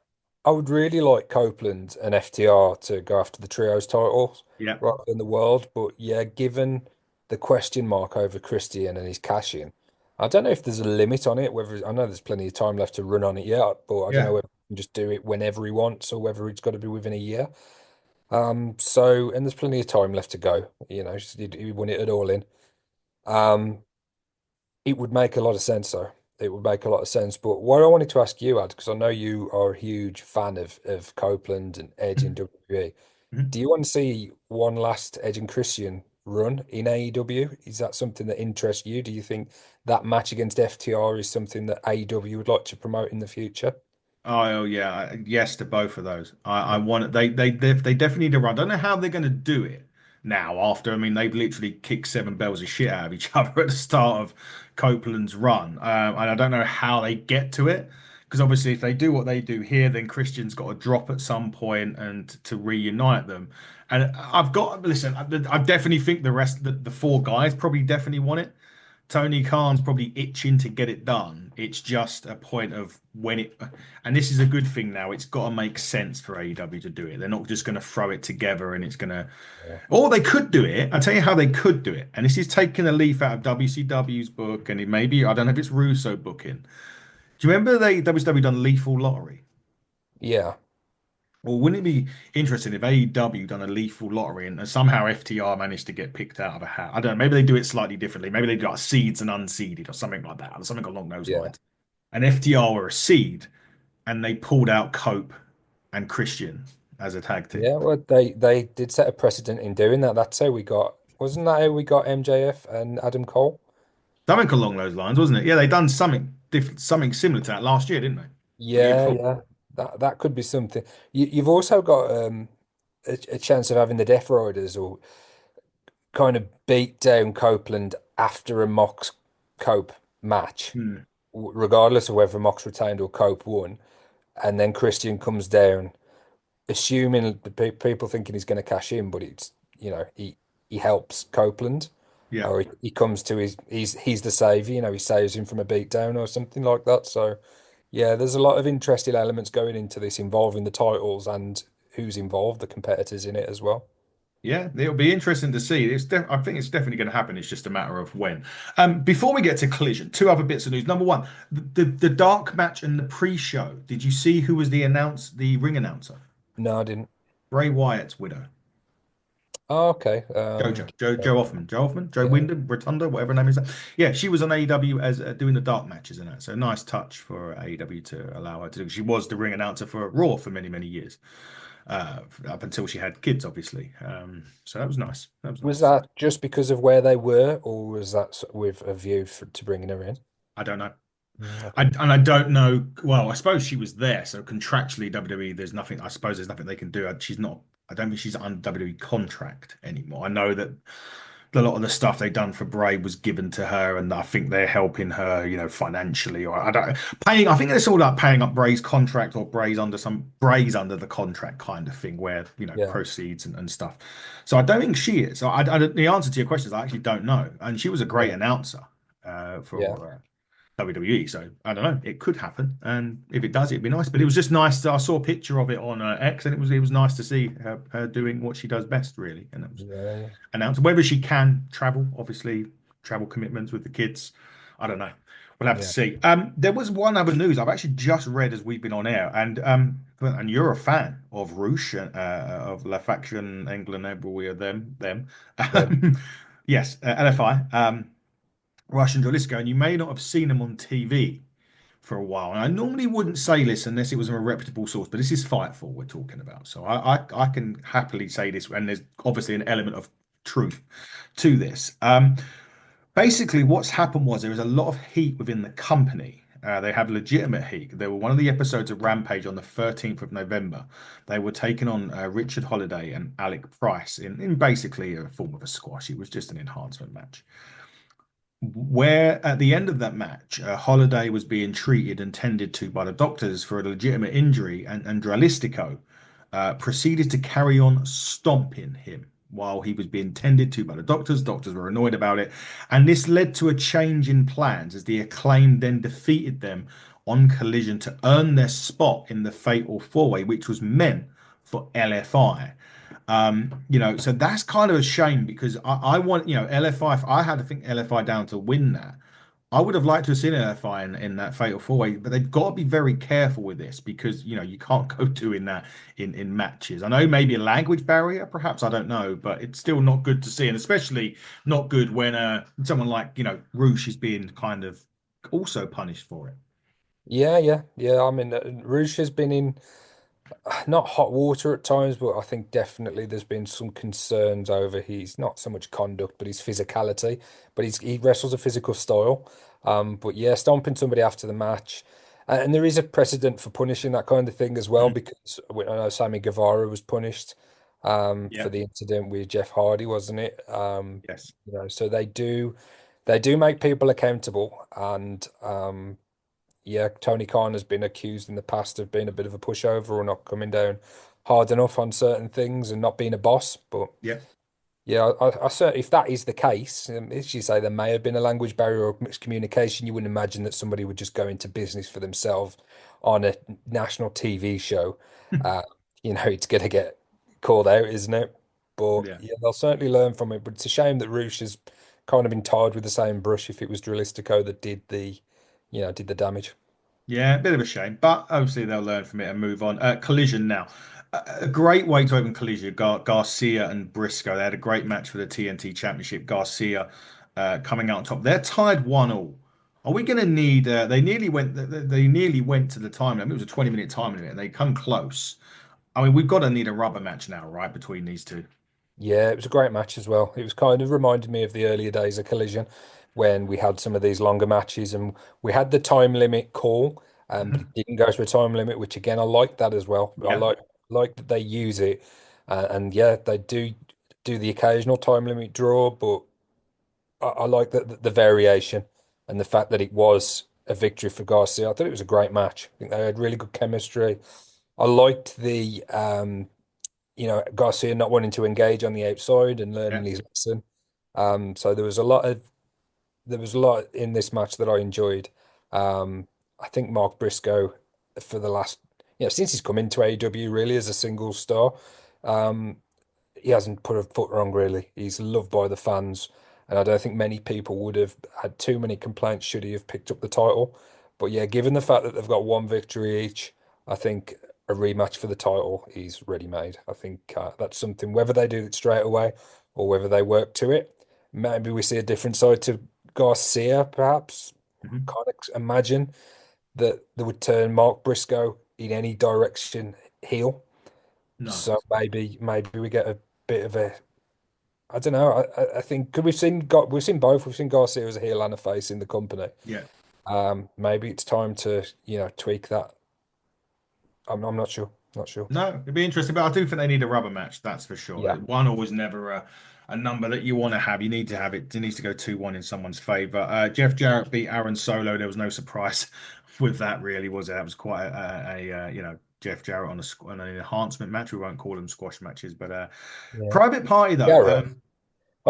I would really like Copeland and FTR to go after the trios titles Yeah. rather than the world. But yeah, given the question mark over Christian and his cash in, I don't know if there's a limit on it. Whether I know there's plenty of time left to run on it yet, but I don't know Yeah. whether he can just do it whenever he wants or whether it's got to be within a year. And there's plenty of time left to go. He won it at all in. Um, it would make a lot of sense, though. It would make a lot of sense. But what I wanted to ask you, Ad, because I know you are a huge fan of Copeland and Edge in WWE. Mhm. Do you want to see one last Edge and Christian run in AEW? Is that something that interests you? Do you think that match against FTR is something that AEW would like to promote in the future? Oh yeah, yes to both of those. I want it. They definitely need to run. I don't know how they're going to do it now. After they've literally kicked seven bells of shit out of each other at the start of Copeland's run, and I don't know how they get to it because obviously if they do what they do here, then Christian's got to drop at some point and to reunite them. And I've got listen, I definitely think the four guys probably definitely want it. Tony Khan's probably itching to get it done. It's just a point of when it, and this is a good thing now. It's got to make sense for AEW to do it. They're not just going to throw it together and it's going to, Yeah. or they could do it. I'll tell you how they could do it. And this is taking a leaf out of WCW's book, and it maybe I don't know if it's Russo booking. Do you remember they WCW done Lethal Lottery? Yeah. Well, wouldn't it be interesting if AEW done a lethal lottery and somehow FTR managed to get picked out of a hat? I don't know. Maybe they do it slightly differently. Maybe they do like seeds and unseeded or something like that, or something along those Yeah. lines. And FTR were a seed and they pulled out Cope and Christian as a tag team. Yeah, well, they did set a precedent in doing that. That's how we got, wasn't that how we got MJF and Adam Cole? Something along those lines, wasn't it? Yeah, they done something different, something similar to that last year, didn't they? Or the year Yeah, before. yeah. That could be something. You've also got a chance of having the Death Riders or kind of beat down Copeland after a Mox Cope match, Hmm. regardless of whether Mox retained or Cope won, and then Christian comes down, assuming the people thinking he's going to cash in, but it's he helps Copeland, Yeah. or he comes to he's the savior, he saves him from a beatdown or something like that. So yeah, there's a lot of interesting elements going into this involving the titles and who's involved, the competitors in it as well. Yeah, it'll be interesting to see. I think it's definitely going to happen. It's just a matter of when. Before we get to Collision, two other bits of news. Number one, the dark match and the pre-show. Did you see who was the ring announcer? No, I didn't. Bray Wyatt's widow, Oh, okay. Joe Hoffman, Joe Yeah. Wyndham, Rotunda, whatever her name is. Yeah, she was on AEW as doing the dark matches and that. So nice touch for AEW to allow her to do. She was the ring announcer for Raw for many many years, up until she had kids, obviously. So that was nice. That was Was nice. that just because of where they were, or was that with a view to bringing her in? I don't know. Okay. And I don't know. Well, I suppose she was there, so contractually, WWE, there's nothing. I suppose there's nothing they can do. She's not. I don't think she's under WWE contract anymore. I know that a lot of the stuff they done for Bray was given to her, and I think they're helping her, financially. Or I don't paying. I think it's all about paying up Bray's contract or Bray's under the contract kind of thing, where Yeah. proceeds and stuff. So I don't think she is. So the answer to your question is I actually don't know. And she was a great Yeah. announcer Yeah. for. WWE. So I don't know. It could happen, and if it does, it'd be nice. But it was just nice. I saw a picture of it on X, and it was nice to see her doing what she does best, really. And it was Yeah. announced whether she can travel. Obviously, travel commitments with the kids. I don't know. We'll have to Yeah. see. There was one other news I've actually just read as we've been on air, and you're a fan of Roosh, of La Faction England, everywhere them. Them. Yes, LFI. Russian Jalisco, and you may not have seen them on TV for a while. And I normally wouldn't say this unless it was from a reputable source, but this is Fightful we're talking about. So I can happily say this, and there's obviously an element of truth to this. Basically, what's happened was there was a lot of heat within the company. They had legitimate heat. They were one of the episodes of Rampage on the 13th of November. They were taking on Richard Holiday and Alec Price in basically a form of a squash. It was just an enhancement match where at the end of that match, Holiday was being treated and tended to by the doctors for a legitimate injury, and Dralistico proceeded to carry on stomping him while he was being tended to by the doctors. Doctors were annoyed about it, and this led to a change in plans as the Acclaim then defeated them on Collision to earn their spot in the Fatal Four Way, which was meant for LFI. So that's kind of a shame because I want, LFI, if I had to think LFI down to win that, I would have liked to have seen LFI in that fatal four way, but they've got to be very careful with this because, you can't go doing that in matches. I know maybe a language barrier, perhaps, I don't know, but it's still not good to see. And especially not good when someone like, Roosh is being kind of also punished for it. Yeah. Yeah. Yeah. I mean, Rouge has been in not hot water at times, but I think definitely there's been some concerns over his not so much conduct, but his physicality. But he wrestles a physical style. But yeah, stomping somebody after the match, and there is a precedent for punishing that kind of thing as well, Mhm. because I know Sammy Guevara was punished for Yeah. the incident with Jeff Hardy, wasn't it? Yes. So they do make people accountable, and yeah, Tony Khan has been accused in the past of being a bit of a pushover or not coming down hard enough on certain things and not being a boss. But Yeah. yeah, I certainly, if that is the case, as you say, there may have been a language barrier or miscommunication. You wouldn't imagine that somebody would just go into business for themselves on a national TV show. Uh, it's going to get called out, isn't it? But Yeah. yeah, they'll certainly learn from it. But it's a shame that Roosh has kind of been tarred with the same brush if it was Drilistico that did the damage. Yeah, a bit of a shame, but obviously they'll learn from it and move on. Collision now. A great way to open Collision. Garcia and Briscoe. They had a great match for the TNT Championship. Garcia coming out on top. They're tied 1-1. Are we going to need? They nearly went. They nearly went to the time limit. It was a 20-minute time limit, and they come close. I mean, we've got to need a rubber match now, right, between these two. Yeah, it was a great match as well. It was kind of reminded me of the earlier days of Collision when we had some of these longer matches and we had the time limit call, but Mhm. it didn't go to a time limit, which again I like that as well. I Yeah. like that they use it, and yeah, they do the occasional time limit draw, but I like the variation and the fact that it was a victory for Garcia. I thought it was a great match. I think they had really good chemistry. I liked Garcia not wanting to engage on the outside and Yeah. learning his lesson. So there was a lot in this match that I enjoyed. I think Mark Briscoe for the last, since he's come into AEW really as a single star, um, he hasn't put a foot wrong really. He's loved by the fans, and I don't think many people would have had too many complaints should he have picked up the title. But yeah, given the fact that they've got one victory each, I think a rematch for the title is ready made. I think that's something, whether they do it straight away or whether they work to it. Maybe we see a different side to Garcia, perhaps. Mhm. Can't imagine that they would turn Mark Briscoe in any direction heel. No. So maybe we get a bit of a, I don't know. I think because we've seen both. We've seen Garcia as a heel and a face in the company. Yeah. Maybe it's time to tweak that. I'm not sure. Not sure. No, it'd be interesting, but I do think they need a rubber match. That's for sure. Yeah. One always never a number that you want to have. You need to have it. It needs to go 2-1 in someone's favor. Jeff Jarrett beat Aaron Solo. There was no surprise with that, really, was it? That was quite Jeff Jarrett on on an enhancement match. We won't call them squash matches, but Yeah. private party though. Jarrett.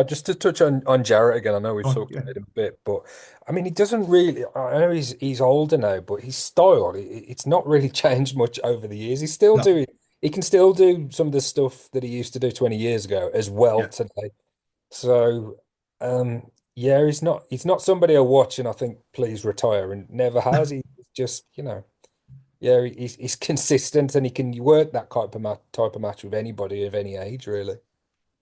Just to touch on Jarrett again, I know we've Oh talked yeah, about him a bit, but I mean, he doesn't really. I know he's older now, but his style it's not really changed much over the years. He's still no, doing. He can still do some of the stuff that he used to do 20 years ago as well yeah. today. So, yeah, he's not somebody I watch and I think please retire and never has. He's just, yeah, he's consistent and he can work that type of match with anybody of any age, really.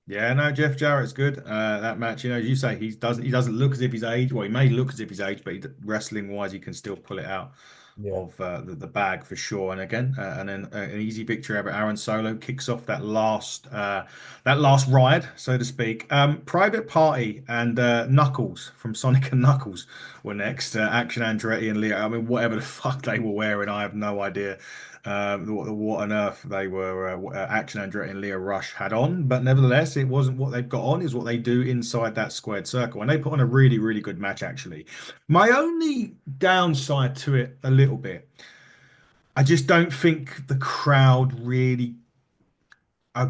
Yeah, no, Jeff Jarrett's good. That match, as you say, he doesn't look as if he's aged. Well, he may look as if he's aged, but wrestling wise, he can still pull it out Yeah. of the bag for sure. And again, and then an easy victory over Aaron Solo kicks off that last ride, so to speak. Private Party and Knuckles from Sonic and Knuckles were next. Action Andretti and Leo. I mean, whatever the fuck they were wearing, I have no idea. What on earth they were Action Andretti and Leo Rush had on, but nevertheless, it wasn't what they've got on, is what they do inside that squared circle, and they put on a really, really good match actually. My only downside to it a little bit, I just don't think the crowd really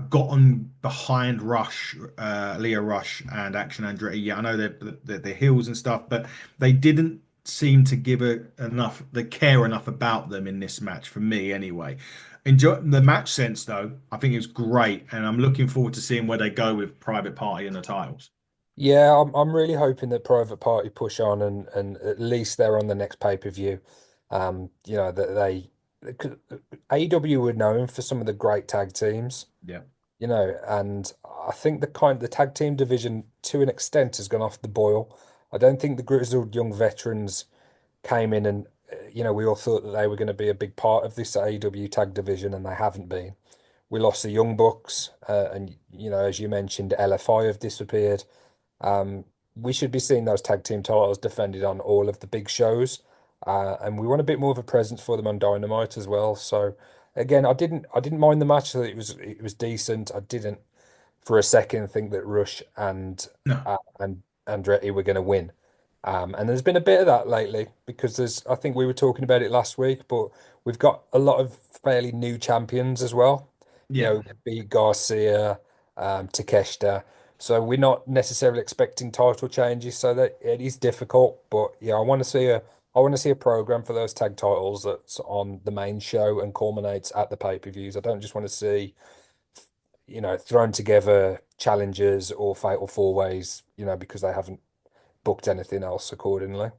gotten behind Leo Rush and Action Andretti. Yeah, I know they're heels and stuff, but they didn't seem to give they care enough about them in this match for me anyway. Enjoy the match sense though. I think it was great, and I'm looking forward to seeing where they go with Private Party and the titles. Yeah, I'm really hoping that Private Party push on and at least they're on the next pay-per-view. That AEW were known for some of the great tag teams, Yeah. and I think the tag team division to an extent has gone off the boil. I don't think the grizzled young veterans came in and we all thought that they were going to be a big part of this AEW tag division and they haven't been. We lost the Young Bucks, and as you mentioned, LFI have disappeared. Um, we should be seeing those tag team titles defended on all of the big shows, and we want a bit more of a presence for them on Dynamite as well. So again, I didn't mind the match. That it was decent. I didn't for a second think that Rush and No. and Andretti were going to win. And there's been a bit of that lately because I think we were talking about it last week, but we've got a lot of fairly new champions as well. Yeah. Be Garcia, Takeshita. So we're not necessarily expecting title changes, so that it is difficult. But yeah, I want to see a program for those tag titles that's on the main show and culminates at the pay-per-views. I don't just want to see, thrown together challenges or fatal four ways, because they haven't booked anything else accordingly.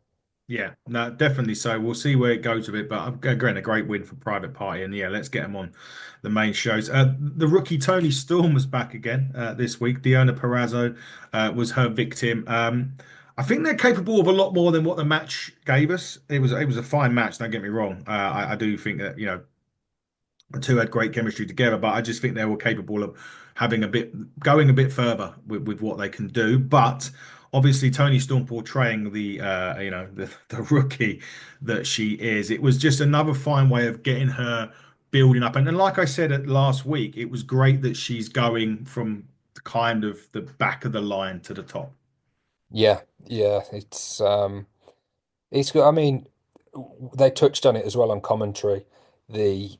Yeah, no, definitely. So we'll see where it goes with it. But again, a great win for Private Party, and yeah, let's get them on the main shows. The rookie Tony Storm was back again this week. Deonna Purrazzo was her victim. I think they're capable of a lot more than what the match gave us. It was a fine match. Don't get me wrong. I do think that the two had great chemistry together, but I just think they were capable of having going a bit further with what they can do. But obviously, Tony Storm portraying the rookie that she is, it was just another fine way of getting her building up. And like I said last week, it was great that she's going from kind of the back of the line to the top. Yeah, yeah, it's good. I mean, they touched on it as well on commentary, the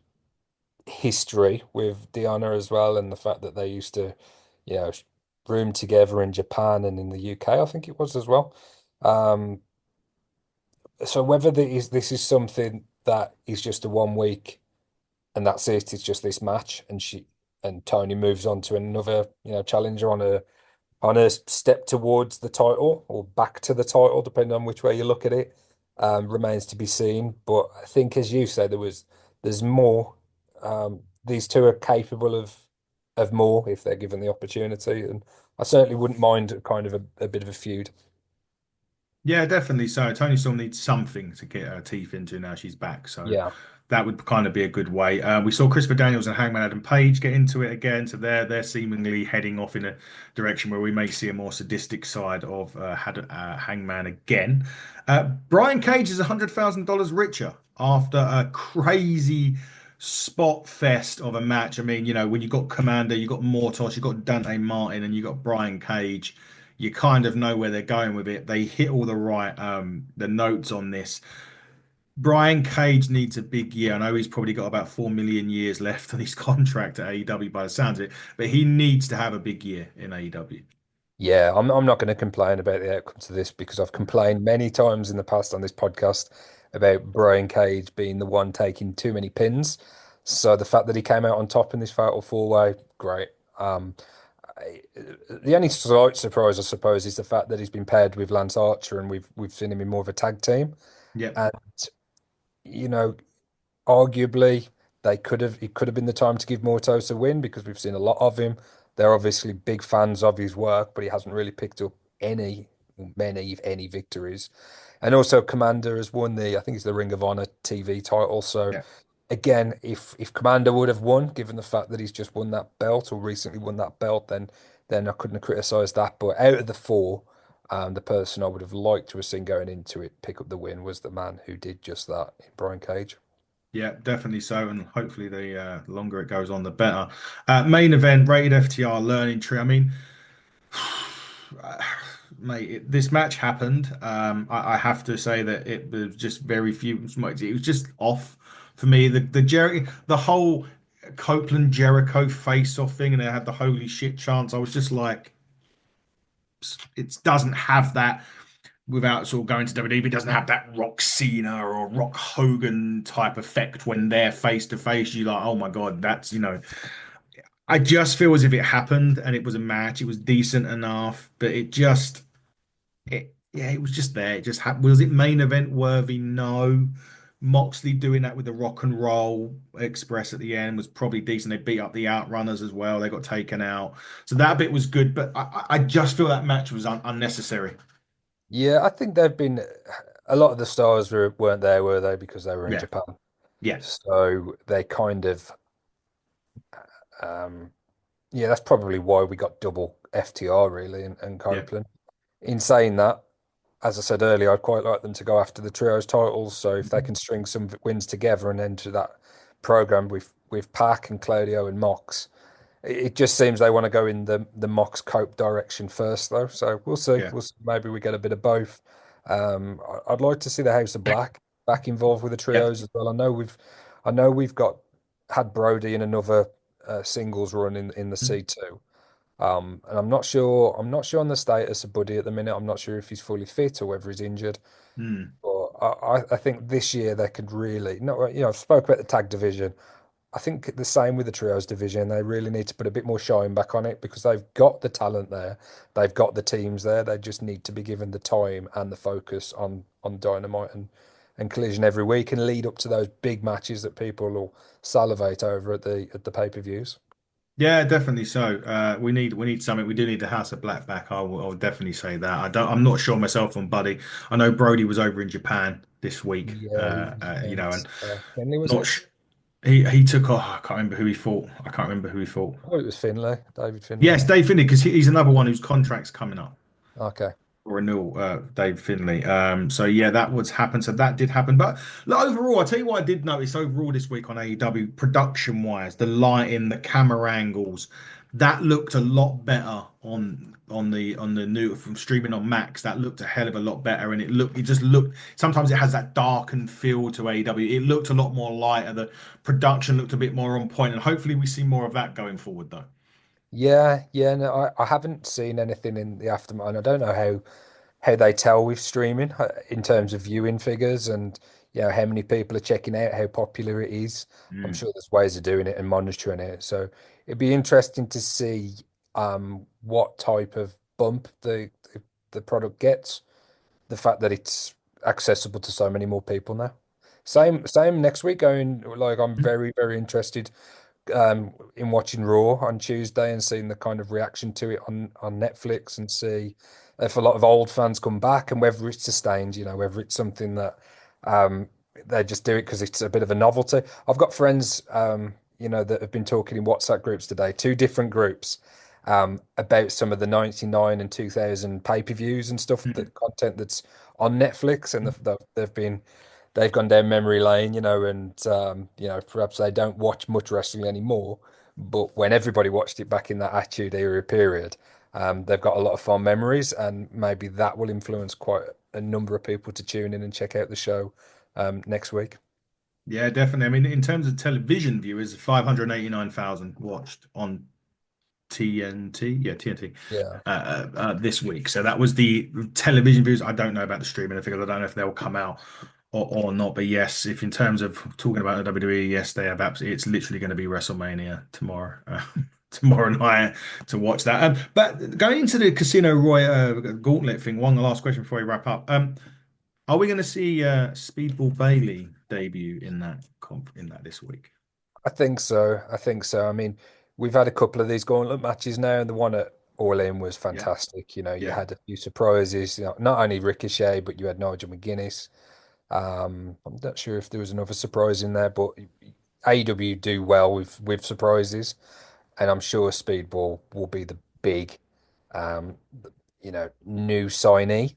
history with Diana as well, and the fact that they used to, you know, room together in Japan and in the UK, I think it was as well. Um, so whether this is something that is just a 1 week and that's it, it's just this match, and Tony moves on to another, challenger on a step towards the title or back to the title, depending on which way you look at it, remains to be seen. But I think, as you say, there's more. These two are capable of more if they're given the opportunity, and I certainly wouldn't mind kind of a bit of a feud. Yeah, definitely. So Tony still needs something to get her teeth into now she's back. So Yeah, that would kind of be a good way. We saw Christopher Daniels and Hangman Adam Page get into it again. So they're seemingly heading off in a direction where we may see a more sadistic side of Hangman again. Brian Cage is $100,000 richer after a crazy spot fest of a match. I mean, when you got Commander, you got Mortos, you got Dante Martin, and you got Brian Cage, you kind of know where they're going with it. They hit all the notes on this. Brian Cage needs a big year. I know he's probably got about 4 million years left on his contract at AEW by the sounds of it, but he needs to have a big year in AEW. yeah. I'm not going to complain about the outcome to this because I've complained many times in the past on this podcast about Brian Cage being the one taking too many pins. So the fact that he came out on top in this fatal four-way, great. Um, the only slight surprise, I suppose, is the fact that he's been paired with Lance Archer, and we've seen him in more of a tag team. Yep. And you know, arguably, it could have been the time to give Mortos a win because we've seen a lot of him. They're obviously big fans of his work, but he hasn't really picked up many, if any, victories. And also, Commander has won I think it's the Ring of Honor TV title. So Yeah. again, if Commander would have won, given the fact that he's just won that belt or recently won that belt, then I couldn't have criticised that. But out of the four, the person I would have liked to have seen going into it pick up the win was the man who did just that in Brian Cage. Yeah, definitely so. And hopefully the longer it goes on, the better. Main event, rated FTR learning tree. I mean, mate, this match happened. I have to say that it was just very few. It was just off for me. The whole Copeland Jericho face off thing, and they had the holy shit chance. I was just like, it doesn't have that without sort of going to WWE. It doesn't have that Rock Cena or Rock Hogan type effect when they're face to face. You're like, oh my God, I just feel as if it happened and it was a match. It was decent enough, but yeah, it was just there. It just happened. Was it main event worthy? No. Moxley doing that with the Rock and Roll Express at the end was probably decent. They beat up the Outrunners as well. They got taken out, so that bit was good. But I just feel that match was unnecessary. Yeah, I think they've been a lot of the stars weren't there, were they? Because they were in Yeah, Japan. yeah, So they kind of um yeah, that's probably why we got double FTR really and yeah, Copeland. In saying that, as I said earlier, I'd quite like them to go after the trios titles. So if they can string some wins together and enter that program with Pac and Claudio and Mox, it just seems they want to go in the Mox Cope direction first, though. So we'll see. yeah. We'll see. Maybe we get a bit of both. I'd like to see the House of Black back involved with the Yeah. trios as well. I know we've got had Brody in another singles run in the C2. And I'm not sure on the status of Buddy at the minute. I'm not sure if he's fully fit or whether he's injured. Mm. But I think this year they could really, no, I've spoke about the tag division. I think the same with the trios division. They really need to put a bit more shine back on it because they've got the talent there. They've got the teams there. They just need to be given the time and the focus on Dynamite and Collision every week and lead up to those big matches that people will salivate over at the pay-per-views. Yeah, definitely so. We need something. We do need the House of Black back. I will definitely say that. I'm not sure myself on Buddy. I know Brody was over in Japan this week. Yeah, he was And against Finley, was not it? sh he took. Oh, I can't remember who he fought. I can't remember who he fought. Oh, it was Finley, David Finley. Yes, Dave Finney, because he's another one whose contract's coming up. Okay. Renewal, Dave Finley. So yeah, that was happened. So that did happen. But look, overall, I'll tell you what I did notice overall this week on AEW, production wise, the lighting, the camera angles, that looked a lot better on the new from streaming on Max. That looked a hell of a lot better, and it just looked. Sometimes it has that darkened feel to AEW. It looked a lot more lighter. The production looked a bit more on point, and hopefully we see more of that going forward, though. Yeah, no, I haven't seen anything in the aftermath, and I don't know how they tell with streaming in terms of viewing figures and how many people are checking out, how popular it is. I'm Mm. sure there's ways of doing it and monitoring it. So it'd be interesting to see what type of bump the product gets. The fact that it's accessible to so many more people now. Same next week. Going like I'm very interested in watching Raw on Tuesday and seeing the kind of reaction to it on Netflix and see if a lot of old fans come back and whether it's sustained, whether it's something that um, they just do it because it's a bit of a novelty. I've got friends, that have been talking in WhatsApp groups today, two different groups, about some of the 99 and 2000 pay-per-views and stuff, Mm. that content that's on Netflix, and they've gone down memory lane, and perhaps they don't watch much wrestling anymore. But when everybody watched it back in that Attitude Era period, they've got a lot of fond memories, and maybe that will influence quite a number of people to tune in and check out the show next week. Yeah, definitely. I mean, in terms of television viewers, 589,000 watched on TNT. Yeah, TNT Yeah, this week. So that was the television views. I don't know about the streaming figures. I don't know if they'll come out or not. But yes, if in terms of talking about the WWE, yes, they have absolutely. It's literally going to be WrestleMania tomorrow. Tomorrow night to watch that. But going into the Casino Royale Gauntlet thing, one last question before we wrap up. Are we going to see Speedball Bailey debut in that this week? I think so. I think so. I mean, we've had a couple of these gauntlet matches now, and the one at All In was Yeah, fantastic. You yeah. had a few surprises, not only Ricochet, but you had Nigel McGuinness. I'm not sure if there was another surprise in there, but AEW do well with surprises, and I'm sure Speedball will be the big, um, new signee.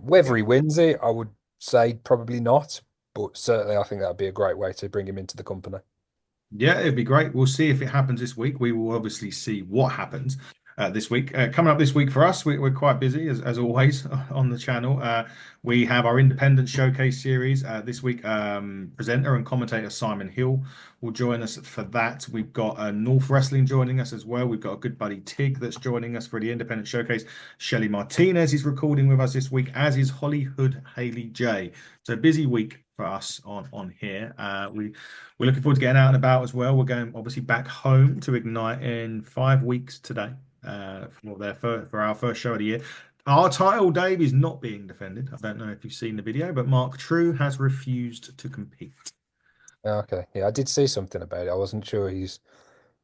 Whether he wins it, I would say probably not, but certainly I think that would be a great way to bring him into the company. Yeah, it'd be great. We'll see if it happens this week. We will obviously see what happens this week. Coming up this week for us, we're quite busy as always on the channel. We have our Independent Showcase series this week. Presenter and commentator Simon Hill will join us for that. We've got North Wrestling joining us as well. We've got a good buddy Tig that's joining us for the Independent Showcase. Shelly Martinez is recording with us this week, as is Hollywood Haley J. So busy week for us on here. We're looking forward to getting out and about as well. We're going obviously back home to Ignite in 5 weeks today for our first show of the year. Our title, Dave, is not being defended. I don't know if you've seen the video, but Mark True has refused to compete. Okay, yeah, I did see something about it. I wasn't sure his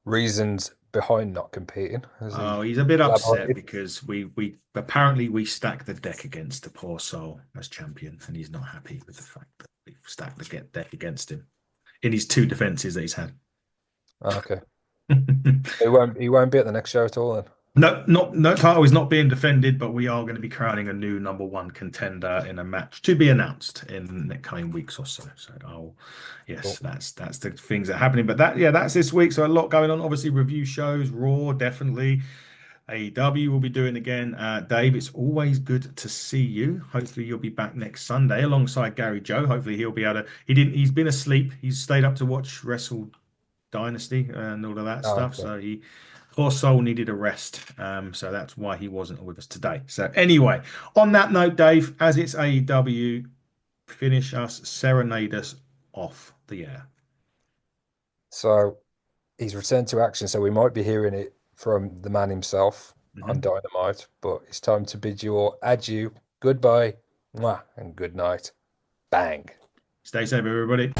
reasons behind not competing. Has Oh, he he's a bit upset elaborated? because we apparently we stacked the deck against the poor soul as champion, and he's not happy with the fact that we've stacked the deck against him in his two defenses that he's had. Okay, he won't be at the next show at all then. No, no title is not being defended, but we are going to be crowning a new number one contender in a match to be announced in the coming weeks or so. So, yes, Cool. that's the things that are happening. But that's this week. So a lot going on. Obviously, review shows, Raw, definitely. AEW will be doing again. Dave, it's always good to see you. Hopefully you'll be back next Sunday alongside Gary Joe. Hopefully he'll be able to. He's been asleep. He's stayed up to watch Wrestle Dynasty and all of that Oh, stuff. okay. So poor soul needed a rest. So that's why he wasn't with us today. So anyway, on that note, Dave, as it's AEW, finish us, serenade us off the air. So he's returned to action, so we might be hearing it from the man himself on Mhm. Dynamite, but it's time to bid you all adieu, goodbye, mwah, and good night. Bang. Stay safe, everybody.